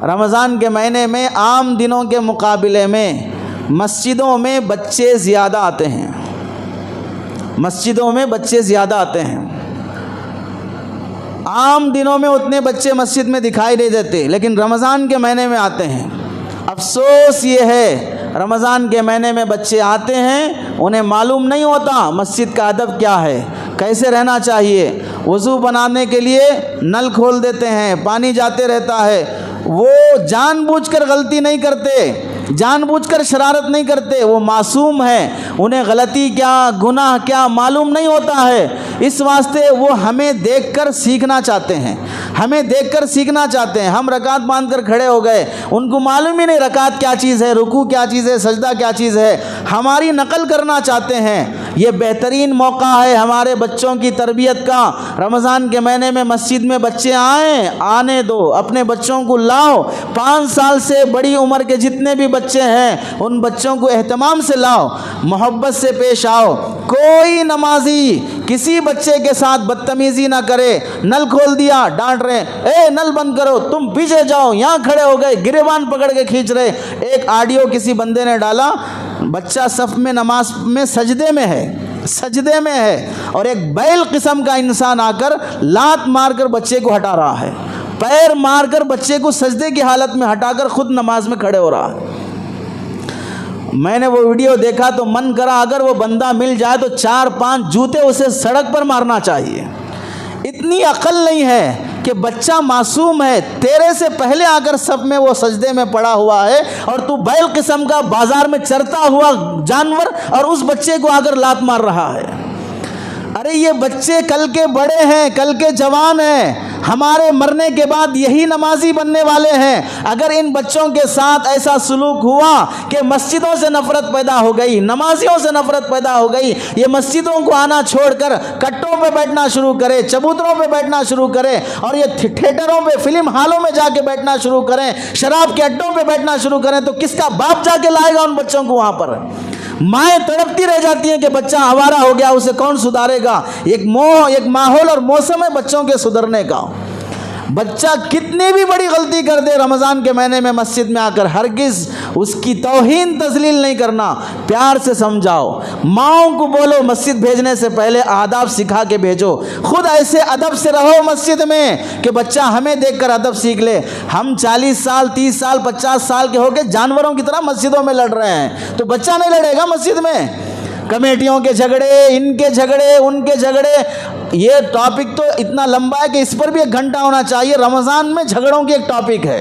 रमज़ान के महीने में आम दिनों के मुकाबले में मस्जिदों में बच्चे ज़्यादा आते हैं, मस्जिदों में बच्चे ज़्यादा आते हैं। आम दिनों में उतने बच्चे मस्जिद में दिखाई नहीं देते, लेकिन रमज़ान के महीने में आते हैं। अफसोस ये है, रमज़ान के महीने में बच्चे आते हैं, उन्हें मालूम नहीं होता मस्जिद का अदब क्या है, कैसे रहना चाहिए। वज़ू बनाने के लिए नल खोल देते हैं, पानी जाते रहता है। वो जानबूझकर गलती नहीं करते, जानबूझकर शरारत नहीं करते, वो मासूम है, उन्हें गलती क्या गुनाह क्या मालूम नहीं होता है। इस वास्ते वो हमें देखकर सीखना चाहते हैं, हमें देखकर सीखना चाहते हैं। हम रकात बांधकर खड़े हो गए, उनको मालूम ही नहीं रकात क्या चीज़ है, रुकू क्या चीज़ है, सजदा क्या चीज़ है, हमारी नकल करना चाहते हैं। ये बेहतरीन मौका है हमारे बच्चों की तरबियत का। रमज़ान के महीने में मस्जिद में बच्चे आएँ, आने दो, अपने बच्चों को लाओ। 5 साल से बड़ी उम्र के जितने भी बच्चे हैं उन बच्चों को एहतमाम से लाओ, मोहब्बत से पेश आओ। कोई नमाजी किसी बच्चे के साथ बदतमीज़ी ना करे। नल खोल दिया, डांट रहे, ए नल बंद करो, तुम पीछे जाओ, यहाँ खड़े हो गए, गिरेबान पकड़ के खींच रहे। एक ऑडियो किसी बंदे ने डाला, बच्चा सफ़ में नमाज में सजदे में है, सजदे में है, और एक बैल किस्म का इंसान आकर लात मारकर बच्चे को हटा रहा है, पैर मारकर बच्चे को सजदे की हालत में हटाकर खुद नमाज में खड़े हो रहा है। मैंने वो वीडियो देखा तो मन करा अगर वो बंदा मिल जाए तो 4-5 जूते उसे सड़क पर मारना चाहिए। इतनी अक्ल नहीं है कि बच्चा मासूम है, तेरे से पहले आकर सब में वो सजदे में पड़ा हुआ है और तू बैल किस्म का बाजार में चरता हुआ जानवर और उस बच्चे को आकर लात मार रहा है। अरे ये बच्चे कल के बड़े हैं, कल के जवान हैं, हमारे मरने के बाद यही नमाजी बनने वाले हैं। अगर इन बच्चों के साथ ऐसा सलूक हुआ कि मस्जिदों से नफरत पैदा हो गई, नमाजियों से नफरत पैदा हो गई, ये मस्जिदों को आना छोड़कर कट्टों पे बैठना शुरू करे, चबूतरों पे बैठना शुरू करें, और ये थिएटरों पे, फिल्म हॉलों में जाके बैठना शुरू करें, शराब के अड्डों पे बैठना शुरू करें, तो किसका बाप जाके लाएगा उन बच्चों को वहाँ पर? माएँ तड़पती रह जाती हैं कि बच्चा आवारा हो गया, उसे कौन सुधारेगा। एक माहौल और मौसम है बच्चों के सुधरने का। बच्चा कितनी भी बड़ी गलती कर दे रमज़ान के महीने में मस्जिद में आकर, हरगिज़ उसकी तौहीन तज़लील नहीं करना, प्यार से समझाओ। माओं को बोलो मस्जिद भेजने से पहले आदाब सिखा के भेजो, खुद ऐसे अदब से रहो मस्जिद में कि बच्चा हमें देखकर अदब सीख ले। हम 40 साल 30 साल 50 साल के होकर जानवरों की तरह मस्जिदों में लड़ रहे हैं, तो बच्चा नहीं लड़ेगा मस्जिद में। कमेटियों के झगड़े, इनके झगड़े, उनके झगड़े, ये टॉपिक तो इतना लंबा है कि इस पर भी 1 घंटा होना चाहिए। रमज़ान में झगड़ों की एक टॉपिक है,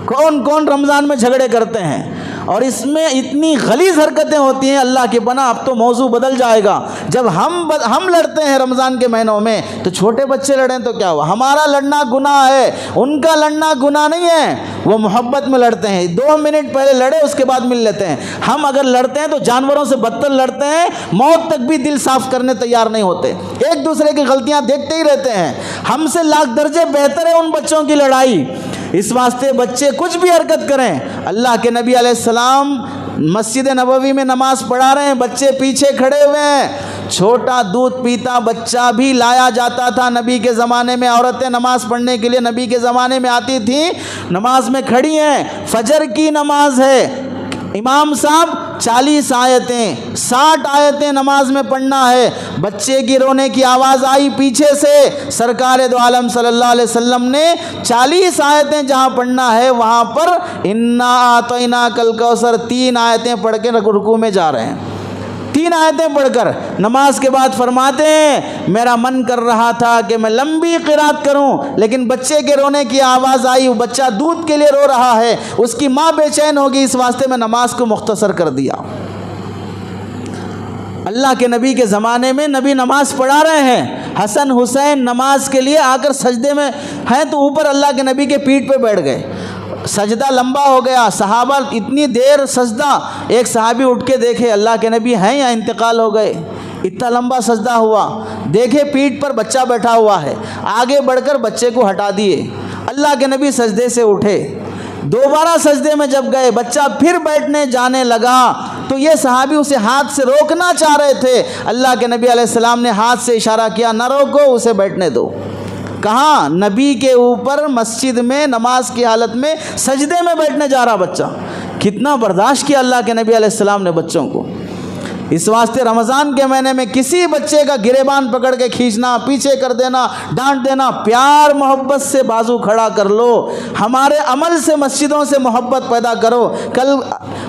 कौन कौन रमज़ान में झगड़े करते हैं, और इसमें इतनी गलीज़ हरकतें होती हैं, अल्लाह की पनाह। अब तो मौजू बदल जाएगा। जब हम लड़ते हैं रमज़ान के महीनों में तो छोटे बच्चे लड़ें तो क्या हुआ? हमारा लड़ना गुनाह है, उनका लड़ना गुनाह नहीं है। वो मोहब्बत में लड़ते हैं, 2 मिनट पहले लड़े उसके बाद मिल लेते हैं। हम अगर लड़ते हैं तो जानवरों से बदतर लड़ते हैं, मौत तक भी दिल साफ़ करने तैयार नहीं होते, एक दूसरे की गलतियाँ देखते ही रहते हैं। हमसे लाख दर्जे बेहतर है उन बच्चों की लड़ाई। इस वास्ते बच्चे कुछ भी हरकत करें, अल्लाह के नबी अलैहिस्सलाम मस्जिद नबवी में नमाज पढ़ा रहे हैं, बच्चे पीछे खड़े हुए हैं। छोटा दूध पीता बच्चा भी लाया जाता था नबी के ज़माने में। औरतें नमाज पढ़ने के लिए नबी के ज़माने में आती थी, नमाज में खड़ी हैं, फजर की नमाज है, इमाम साहब 40 आयतें 60 आयतें नमाज में पढ़ना है। बच्चे की रोने की आवाज़ आई पीछे से, सरकार दो आलम सल्लल्लाहु अलैहि वसल्लम ने 40 आयतें जहाँ पढ़ना है वहाँ पर इन्ना आतैना कल कौसर 3 आयतें पढ़ के रुकू में जा रहे हैं। 3 आयतें पढ़कर नमाज के बाद फरमाते हैं, मेरा मन कर रहा था कि मैं लंबी क़िरात करूं, लेकिन बच्चे के रोने की आवाज़ आई, वो बच्चा दूध के लिए रो रहा है, उसकी माँ बेचैन होगी, इस वास्ते मैं नमाज को मुख्तसर कर दिया। अल्लाह के नबी के ज़माने में नबी नमाज पढ़ा रहे हैं, हसन हुसैन नमाज के लिए आकर सजदे में हैं तो ऊपर अल्लाह के नबी के पीठ पे बैठ गए। सजदा लंबा हो गया, सहाबा इतनी देर सजदा, एक सहाबी उठ के देखे अल्लाह के नबी हैं या इंतकाल हो गए, इतना लंबा सजदा हुआ। देखे पीठ पर बच्चा बैठा हुआ है, आगे बढ़कर बच्चे को हटा दिए। अल्लाह के नबी सजदे से उठे, दोबारा सजदे में जब गए, बच्चा फिर बैठने जाने लगा तो ये सहाबी उसे हाथ से रोकना चाह रहे थे। अल्लाह के नबी अलैहिस्सलाम ने हाथ से इशारा किया, न रोको, उसे बैठने दो। कहाँ? नबी के ऊपर मस्जिद में नमाज की हालत में सजदे में बैठने जा रहा बच्चा। कितना बर्दाश्त किया अल्लाह के नबी अलैहिस्सलाम ने बच्चों को। इस वास्ते रमज़ान के महीने में किसी बच्चे का गिरेबान पकड़ के खींचना, पीछे कर देना, डांट देना, प्यार मोहब्बत से बाजू खड़ा कर लो। हमारे अमल से मस्जिदों से मोहब्बत पैदा करो। कल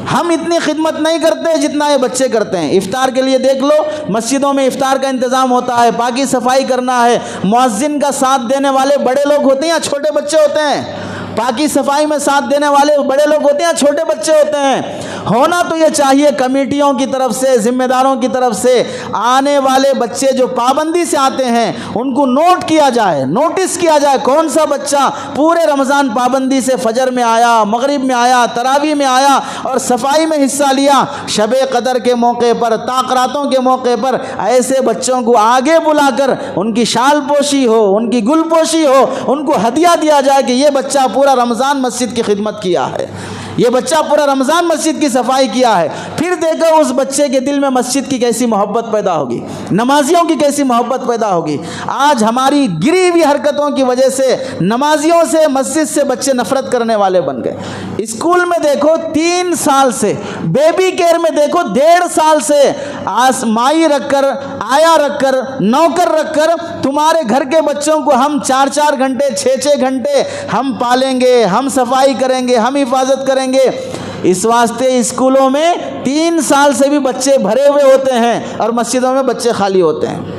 हम इतनी खिदमत नहीं करते जितना ये बच्चे करते हैं। इफ्तार के लिए देख लो, मस्जिदों में इफ्तार का इंतज़ाम होता है, पाकी सफाई करना है, मुअज्जिन का साथ देने वाले बड़े लोग होते हैं या छोटे बच्चे होते हैं? पाकी सफाई में साथ देने वाले बड़े लोग होते हैं, छोटे बच्चे होते हैं? होना तो ये चाहिए कमेटियों की तरफ से, जिम्मेदारों की तरफ से, आने वाले बच्चे जो पाबंदी से आते हैं उनको नोट किया जाए, नोटिस किया जाए कौन सा बच्चा पूरे रमज़ान पाबंदी से फजर में आया, मगरिब में आया, तरावी में आया और सफाई में हिस्सा लिया। शबे कदर के मौके पर, ताक़रातों के मौके पर ऐसे बच्चों को आगे बुलाकर उनकी शाल पोशी हो, उनकी गुल पोशी हो, उनको हदिया दिया जाए कि ये बच्चा पूरा रमज़ान मस्जिद की खिदमत किया है, ये बच्चा पूरा रमज़ान मस्जिद की सफाई किया है। फिर देखो उस बच्चे के दिल में मस्जिद की कैसी मोहब्बत पैदा होगी, नमाजियों की कैसी मोहब्बत पैदा होगी। आज हमारी गिरी हुई हरकतों की वजह से नमाजियों से, मस्जिद से बच्चे नफरत करने वाले बन गए। स्कूल में देखो 3 साल से, बेबी केयर में देखो 1.5 साल से माई रखकर, आया रखकर, नौकर रखकर तुम्हारे घर के बच्चों को हम 4-4 घंटे, 6-6 घंटे हम पालेंगे, हम सफाई करेंगे, हम हिफाजत करेंगे। इस वास्ते स्कूलों में 3 साल से भी बच्चे भरे हुए होते हैं और मस्जिदों में बच्चे खाली होते हैं।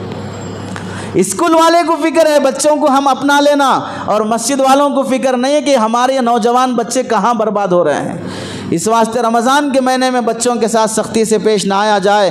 स्कूल वाले को फिक्र है बच्चों को हम अपना लेना, और मस्जिद वालों को फिक्र नहीं है कि हमारे नौजवान बच्चे कहाँ बर्बाद हो रहे हैं। इस वास्ते रमज़ान के महीने में बच्चों के साथ सख्ती से पेश ना आया जाए।